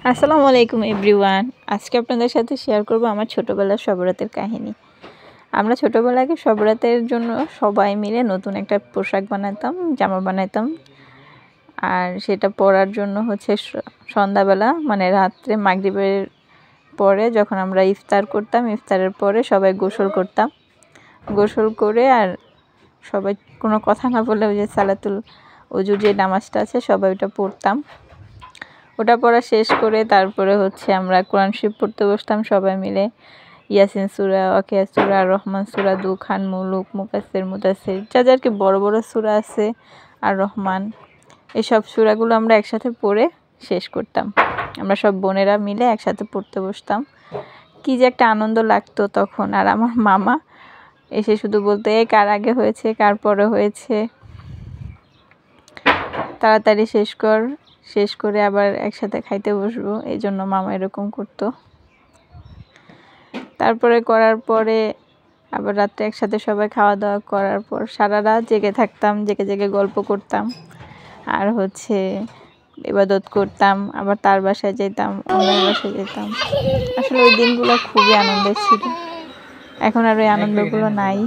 আসসালামু আলাইকুম এভরিওয়ান। আজকে আপনাদের সাথে শেয়ার করব আমার ছোটবেলার শবে বরাতের কাহিনী। আমরা ছোটবেলায় শবে বরাতের জন্য সবাই মিলে নতুন একটা পোশাক বানাতাম, জামা বানাতাম। আর সেটা পরার জন্য হচ্ছে সন্ধ্যাবেলা মানে রাত্রে মাগরিবের পরে যখন আমরা ইফতার করতাম, ইফতারের পরে সবাই গোসল করতাম। গোসল করে আর সবাই কোনো কথা না বলে ওই যে সালাতুল ওযুর যে নামাজটা আছে সবাই ওটা পড়তাম। ওটা পড়া শেষ করে তারপরে হচ্ছে আমরা কোরআন শরীফ পড়তে বসতাম সবাই মিলে। ইয়াসিন সূরা, ওয়াকিয়া সূরা, রহমান সূরা, দুখান, মুলুক, মুকাসসির, মুদাসসির, যা যা আর কি বড় বড় সূরা আছে, আর রহমান, এসব সূরাগুলো আমরা একসাথে পড়ে শেষ করতাম। আমরা সব বোনেরা মিলে একসাথে পড়তে বসতাম। কি যে একটা আনন্দ লাগতো তখন। আর আমার মামা এসে শুধু বলতো, এ কার আগে হয়েছে, কার পরে হয়েছে, তাড়াতাড়ি শেষ কর, শেষ করে আবার একসাথে খাইতে বসবো। এই জন্য মামা এরকম করতো। তারপরে করার পরে আবার রাত্রে একসাথে সবাই খাওয়া দাওয়া করার পর সারা রাত জেগে থাকতাম, জেগে জেগে গল্প করতাম আর হচ্ছে ইবাদত করতাম। আবার তার বাসায় যেতাম, অন্যের বাসায় যেতাম। আসলে ওই দিনগুলো খুবই আনন্দের ছিল। এখন আর ওই আনন্দগুলো নাই।